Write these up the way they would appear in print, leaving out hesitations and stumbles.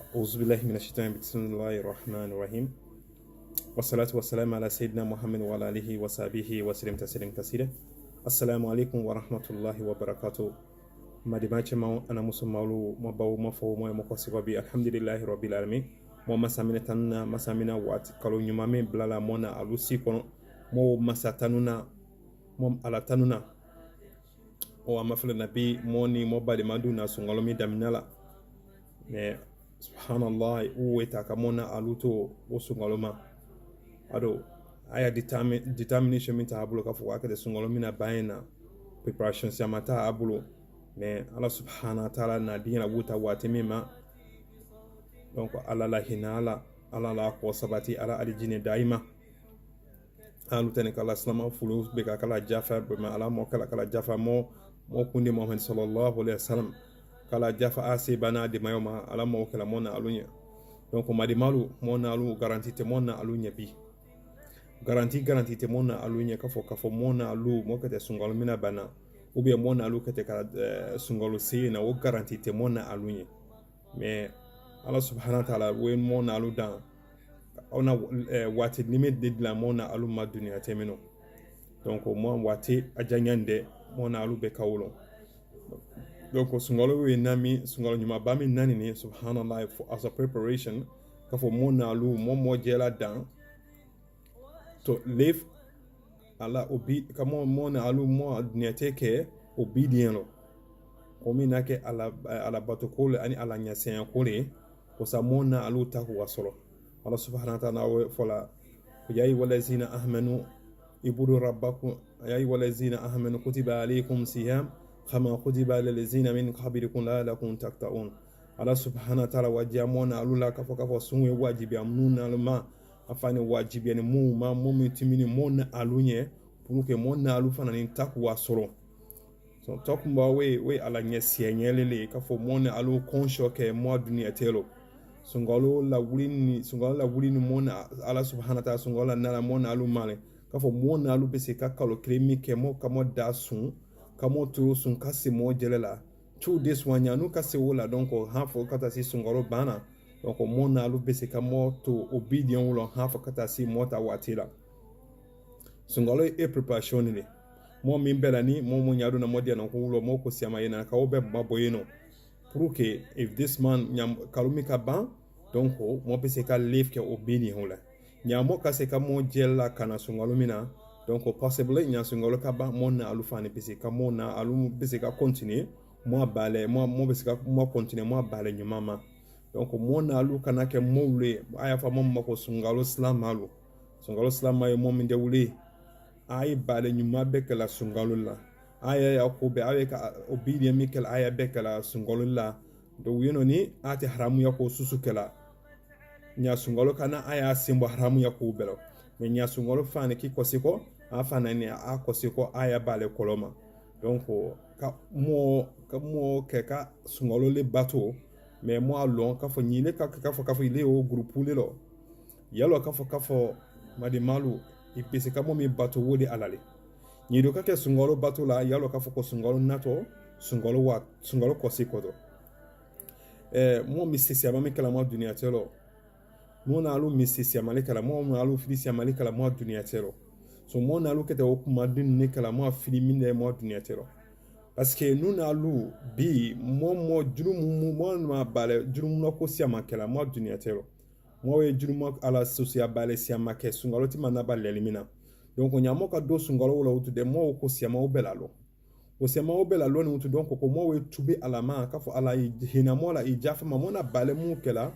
أعوذ بالله من الشيطان بسم الله الرحمن الرحيم والصلاة والسلام على سيدنا محمد وعلى آله وصحبه وسلم تسليما كثيرا. السلام عليكم ورحمة الله وبركاته. madimache ma ana muso maulu mo bawo mo fo mo ko sigo bi alhamdulillahi rabbil alamin mo masamina tanna masamina wat kalo nyuma me blala mona alusi kono mo masatanuna mo ala tanuna o amafle nabi moni mo bali maduna sungalo mi daminala me subhanallah uweta kamona aluto o sungalo ma ado aya determination min ta abulo ka fo akade sungalo mina bayina preparation siamata abulo mais Allah subhanahu wa ta'ala na dina wuta wati mima donc ala la hinala ala la ko sabati ala alijine daima alu tane kala salama fulu be kala jafa be ma ala mo kala jafa mo kundi Muhammad sallallahu alaihi wasallam kala jafa ase bana de mayoma ala mo kala mona alunya donc madi malu mona alu garantie te mona alunya bi garantie te mona alunya kafo mona alu mo kete sungal mina bana ou bien mona alu kete ka sungalo se na o garantie te mona alunye mais Allah subhanahu wa ta'ala we mona alu dan ona wati limite de la mona alu ma dunia temeno donc mo wati ajanyande mona alu be kawlo donc sungalo we nami sungalo nyuma ba mi nani ni subhanallah for as a preparation ka fo mona alu mo jela dan to live ala obi kamo mona alu mo adneteke obedient lo komi nake ala batokole ani ala nyasen kole ko sa mona alu taku wasolo Allah subhanahu wa ta'ala fola yayi walazina amanu ibudu rabbakum yayi walazina amanu kutiba alaykum siyam kama kutiba lil ladzina min qablikum la'allakum tattaqun. Allah subhanahu wa ta'ala wajamona alu la kafo sunwe wajibi amnuna alma afani wajibi ni mu mitimini mona alunye pour que mona alu fana ni taku wasolo so tokumba we ala nyesi nyelele kafo mona alu konsho ke mo dunia telo sungalo la wulini mona ala subhanahu wa ta'ala sungalo na mona alu male kafo mona alu bese kakalo kremi ke mo kamo dasun kamo turu sun kasi mo jelela tu this wanya nu kasi wala donc hafo kata si sungalo bana donc mona alu bese kamo to obedient wala hafo kata si mota watila sungalo e preparation ni mo min belani mo nyaadu na modia na ko wulo mo ko siama yena ka obe maboyeno pour que if this man nyam kalumi ka ban donc mo pese ka live ke obini hola nyamo ka se ka mo jella kana sungalo mina donc possibly nya sungalo ka ban mo na alu fani pese ka mo na alu pese ka continuer mo bale mo pese ka mo continuer mo bale nyumama donc mo na alu kana ke mo wule aya fa mo ko sungalo slam mayo mo min de wule ay bale nyuma bekala sungalo la aya ya ko be aya ka obedient mikel aya bekala sungalo la do yeno ni ati haramu ya ko susukela nya sungalo kana aya simbo haramu ya ko belo me nya sungalo fane ki kosiko afana ni a kosiko aya bale koloma donc ka mo ke ka sungalo le bato me mo alon ka fo nyile ka fo ile o groupe le lo yalo ka fo madi malu ipese kamo mi bato wodi alale nyido kake sungalo bato la yalo ka fo ko sungalo nato sungalo kosiko do mo misisi amami kala mo dunia telo mo na alu misisi amali kala mo na alu filisi amali kala mo dunia telo so mo na alu kete o kuma dun ne kala mo filimi ne mo dunia telo parce que nous na alu bi mo jurum mo ma bale jurum no ko siama kala mo dunia telo mo we jurum ala sosia bale siama ke sungalo ti manaba lelimina donc nyamo ka do sungalo wala utu de mo ko siama obelalo osema obela loni mutu donc ko mo we tubi alama ka fo ala hina mola i jafa ma mona bale mu kala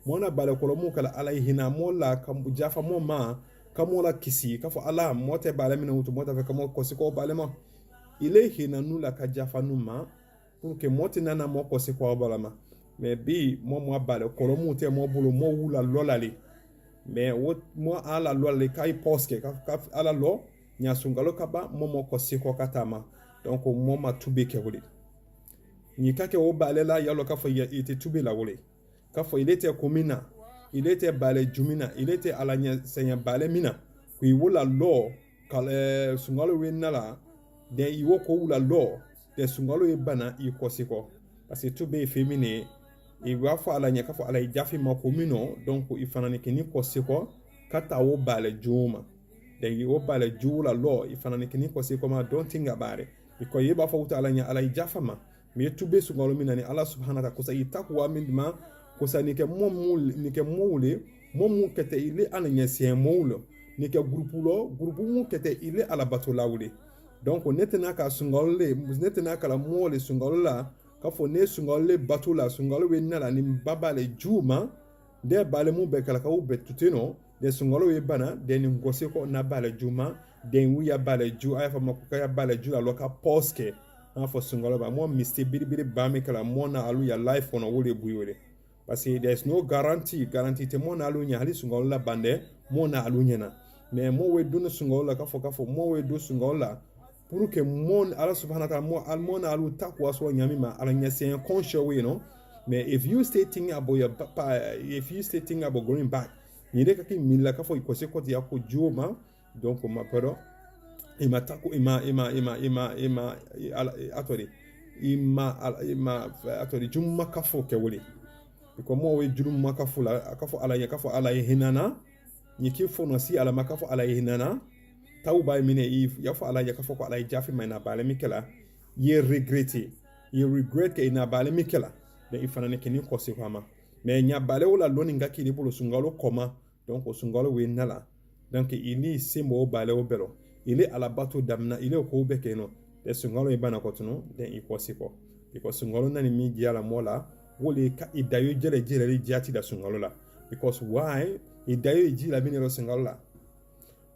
mona bale ko mu kala ala hina mola kam jafa mo ma kamola kisi ka fo ala mote bale mina mutu mota fe kamo ko siko bale ma ile hina nula ka jafa numa pour que mote nana mo ko siko bala ma mais bi mo bale ko mu te mo bulu mo wula lolali mais mo ala lolali kai poske ka ala lo nya sungalo kaba mo ko siko katama donc mo ma tube ke wole ni kake o bale la yalo ka fo ite tube la wole ka fo il était komina il était bale jumina il était alanya senya bale mina ku iwola lo kale sungalo we nala de iwo ko wula lo de sungalo e bana i kosiko parce que tube féminin i b'a fɔ ala ɲɛ k'a fɔ ala ye jafi ma ko min nɔ donc i fana ni kini kɔsi kɔ ka taa o baale jugu ma donc o baale jugu la lɔ i fana ni kini kɔsi kɔ ma don't think about it because i b'a fɔ wuta ala ɲɛ ala ye jafa ma mais i tube sunkalo min na ni ala subhanahu wa ta'ala kosa i takuwa min ma kosa ni kɛ mɔmu le mɔmu kɛtɛ ile ala ɲɛ siɲɛ mɔmu le ni kɛ gurupu mu kɛtɛ ile ala bato lawule donc ne tɛna ka sunkalo le ne tɛna kala mɔ le sunkalo la k'a fɔ ne sunkalo le bato la sunkalo bɛ na la ni ba b'ale jugu ma de b'ale mu bɛ kala k'aw bɛ tute nɔ de sunkalo ye bana de ni gɔse kɔ na b'ale jugu ma de wuya b'ale jugu a y'a fɔ ma ko k'a b'ale jugu la lɔ ka pause kɛ an fɔ sunkalo ba mɔ mistake biribiri ba mi kala mɔ na alu ya life kɔnɔ o de b'u ye parce que there is no guarantee tɛ mɔ na alu ɲɛ hali sunkalo la ban dɛ mɔ na alu ɲɛna mais mɔ we dun sunkalo la k'a fɔ mɔ we dun sunkalo la pour que mon ala subhanahu wa ta'ala mon alu takwa so nyami ma ala nyase conscious we no mais if you stay thinking about your if you stay thinking about going back ni de kaki mila ka fo ikose ko ya ko joma donc ma pero ima tako ima atori jumma ka fo ke wole ko mo we jumma ka fo ala hinana ni ki fo no si ala makafo ala hinana tauba mine ya fo ala ya ka fo ko ala jafi mai na bale mikela ye regret ke ina bale mikela de ifana ne kini ko se kwama me nya bale wala loni ngaki ni bolo sungalo koma donc o sungalo we nala donc ili simo bale o belo ile ala bato damna ile ko be keno de sungalo ibana ko tuno de ikosi ko because sungalo nani mi giala mola wole ka idayo jele jati da sungalo la because why idayo jila binero sungalo la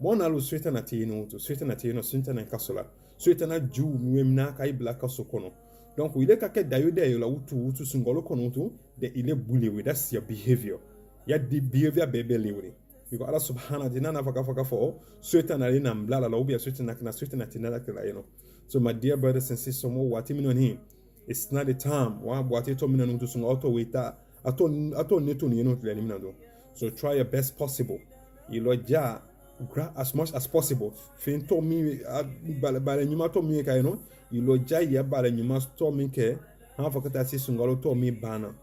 mona lu sweta na tino sweta na kasola sweta na ju mwemna kai bla kaso kono donc ile ka ke dayo de la utu sungalo kono utu de ile bully with that's your behavior ya di behavior bebe lewe because Allah subhanahu wa ta'ala faka fo sweta na lina mblala la ubia sweta na tinala kila so my dear brothers and sisters mo wati mino ni it's not the time wa wati to mino ntu sunga auto wita ato neto ni no tele minado so try your best possible ilo ja as much as possible fin to mi bale nyuma to mi ka no ilo ja ya bale nyuma to mi ke ha fakata si sungalo to mi bana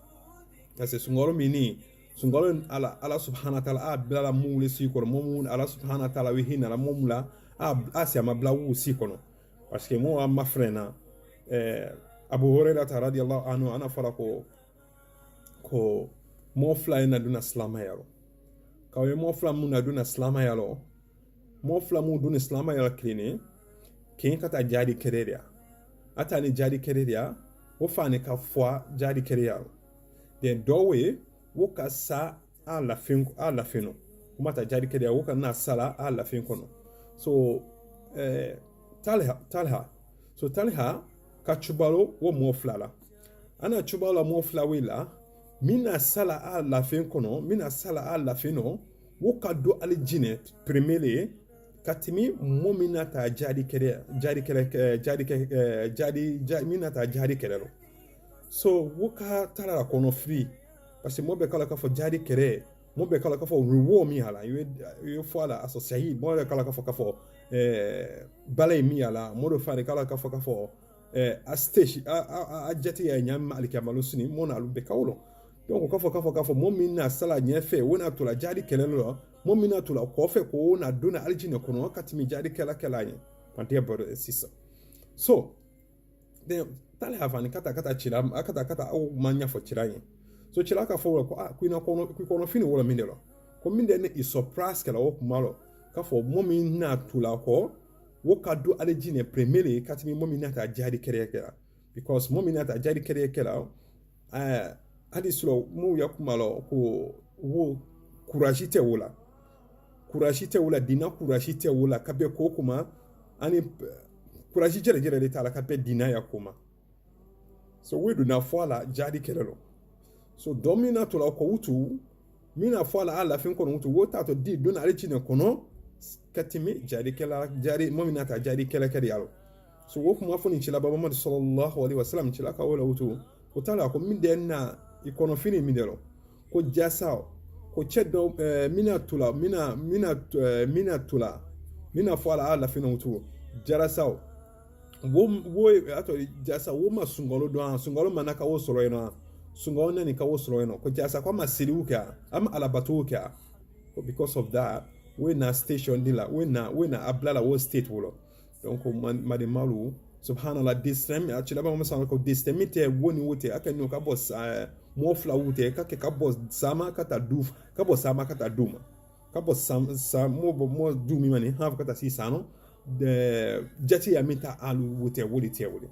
ase sungalo mi ni sungalo ala subhanahu wa ta'ala abla mu le si ko mo ala subhanahu wa ta'ala wi hina la mo mula asia mabla wu si ko no parce que mo ma frena Abu Hurairah radiyallahu anhu ana fara ko mo fly na duna slama yaro kawe mo fla mu na duna slama yaro mo fla mu duna slama yaro klini kin kata jadi kereria ata ni jadi kereria wo fane ka fwa jadi kereria den dowe wo ka sa ala fino kuma ta jadi kereria wo ka na sala ala fin kono so talha ka chubalo wo mo fla la ana chubalo mo fla wila mina sala ala fin kono mina sala ala fino wo ka do aljine primele katimi momina ta jadi mina ta jadi kerero so wo ka tala kono free parce que mo be kala ka fo jadi kere mo be kala ka fo reward mi hala you fo ala associate mo be kala ka fo balay mi hala mo do fa kala ka fo a stage a jeti ya nyam alikamalu suni mo na lu be kawlo donc ka fo mo mina sala nyefe wona to la jadi kerero mo mina to la ko fe ko na dona aljine kono katimi jadi kela yin pantia boro sisa so de tale havani kata chira kata au manya fo chira yin so chira ka fo ko kuina kono fini wala mindelo ko minde ne is surprise kala wo malo ka fo mo mina to la ko wo ka do aljine premiere katimi mo mina ta jadi kela because mo mina ta jadi kela adi sulo mu yakumalo ko wo kurajite wula dina kurajite wula kabe ko kuma ani kurajite jere de tala kabe dina ya kuma so we do na fala jadi kelelo so domina to la ko utu mina fala ala fin kono utu wota to di dona alijine kono katimi jadi kela jadi momina ta jadi kela yalo so wo kuma foni chila baba Muhammad sallallahu alaihi wasallam chila ka wala utu utala ko min den na ikono fini mindelo ko jasao ko ceddo mina fala ala fina utu jarasao wo ato jasa wo ma sungolo do sungolo manaka wo soro ina sungalo nani ka wo soro no ko jasa ko ma siriu ka am alabatu ka because of that we na station dila we na ablala wo state wolo donc made malu subhanallah distem actually ba mo sa ko distem te woni wote aka no ka boss mo fla wote ka boss sama kata duf ka boss sama kata duma ka boss sam mo dumi mani ha kata si sano de jati ya mita alu wote woli te woli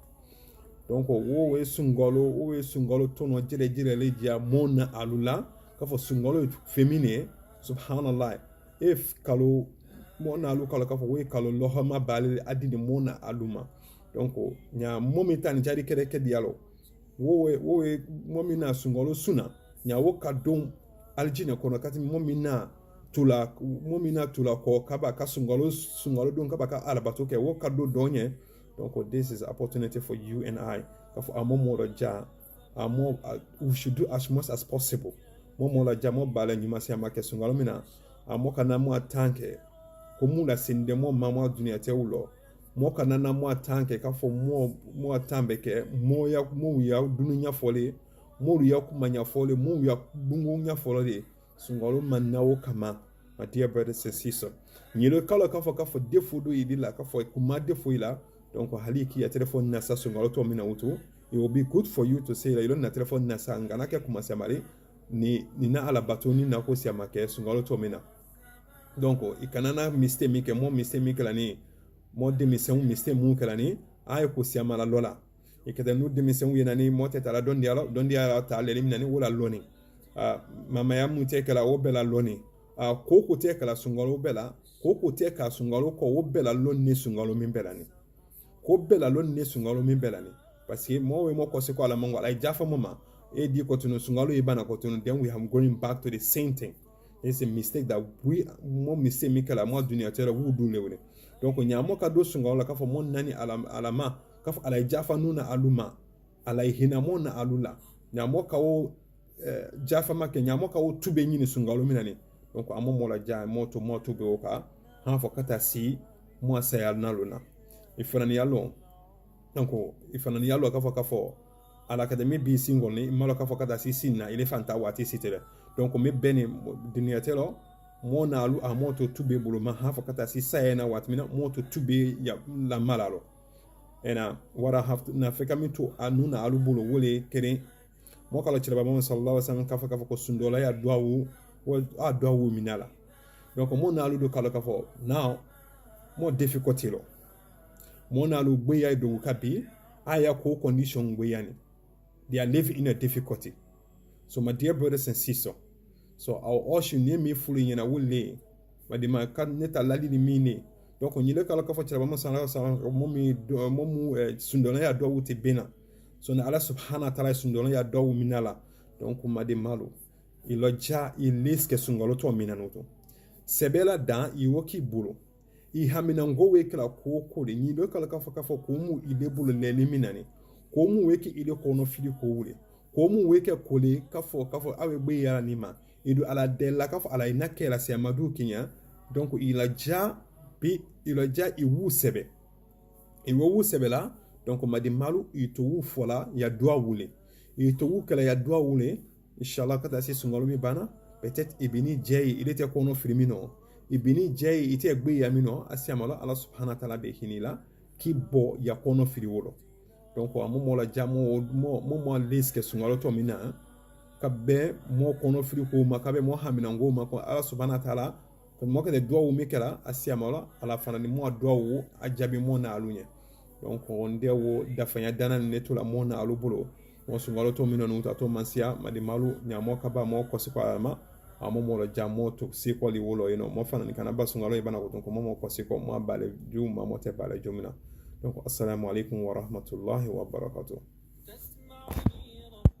donc wo we sungalo tono jire le dia mona alula ka fo sungalo féminin subhanallah if kalo mona alu kalo ka fo we kalo lohama balil adini mona aluma donc nya momita ni jari kere ke dialo wo momina sungalo suna nya wo kadon aljina kono kati momina tula ko kaba ka sungalo don kaba ka alabato ke wo kado donye. Donc this is opportunity for you and I. We should do as much as possible. Momo ja mo bala nyuma si amake sungalo mina amoka na mo atanke ko mu la sinde mo mama dunia te ulo mo kana na mo atanke ka fo mo atambe ke mo ya dununya fole mo ya kumanya fole mo ya bungunya fole sungalo manawo kama. My dear brothers and sisters, nyelo kala ka fo defo do idila ka fo kuma defo ila. Donc haliki ya telefone nasa sungalo to mina utu, it will be good for you to say la ilon na telefone nasa ngana ke kuma siamari ni na ala batoni na ko siamake sungalo to mina. Donc ikanana mistake mike mo mistake mike la ni mo demission mistake mu kala ni ay ko siamala lola ikada nu demission yena ni mo teta la don dia ta le limina ni wala loni mama ya mu te kala obela loni ko te kala sungalo bela ko te ka sungalo ko obela loni sungalo mimbela ni ko bela lon ne sungalo min belani parce que mo ko se ko ala mango ala jafa mama e di ko tunu sungalo e bana ko tunu, then we have going back to the same thing. It's a mistake that we mo mistake mikala mo dunia tera wu du lewne. Donc nyamo ka do sungalo ka fo mon nani alama ka fo ala jafa nuna aluma ala hina mo na alula nyamo ka wo jafa make nyamo ka wo tube nyini sungalo minani. Donc amo mo la ja mo to be o ka ha fo kata si mo sayal naluna ifanani yalo donc ifanani yalo ka fo à l'académie bi single ni malo ka fo kata si sinna ile fanta wati sitere donc me bene duniatelo mo na alu a moto tube bulu ma ha fo kata si sayena wat mina moto tube ya la malalo ena wara have na feka mi to anuna alu bulu wole kere mo kala chira ba sallallahu alaihi wasallam ka fo ko sundola ya duawu a duawu minala donc mo na alu do kala ka fo now mo difficulty lo mona lu gbeya do kapi aya ko condition gbeyani they are living in a difficulty. So my dear brothers and sisters, so our ocean ne me fully in a wole but the man kan neta lali ni mini donc on yile kala ka fa tira ba masala momu sundona ya do wuti bena so na Allah subhanahu wa ta'ala sundona ya do minala donc ma de malo iloja iliske sungalo to minanoto sebela dan iwoki bulu I hamina ngo wekela ko de ni do kala ka fa ko mu ile bulu le minani ko mu weke ile ko no fili ko wule ko mu weke ko le ka fo awe gbe ya ni ma idu ala de la ka fo ala inakela se amadu kinya donc il a déjà iwu sebe iwu sebe la donc ma de malu ito wu fola ya doa wule ito wu kala ya doa wule inshallah kata si sungalo mi bana peut-être ibini jey il était ko no filmino ibini jey ite gbe ya mino asiamala Allah subhanahu wa ta'ala be hinila ki bo ya kono firiwolo donc amumo la jamo mo liske sungalo to mina kabe mo kono firi ko makabe mo hamina ngo mako Allah subhanahu wa ta'ala ko mo ke de do mikela asiamala ala fana ni mo do ajabi mo na alunya donc on dewo dafanya dana netula mo na alubulo mo sungalo to mina no to mansia madi malu nyamo kaba mo ko se ko alma amomo la jamo to si ko li wolo mo fana ni kana basungalo e bana ko donc mo ko si ko mo bale ju mo te bale jumina donc assalamu alaikum wa rahmatullahi wa barakatuh.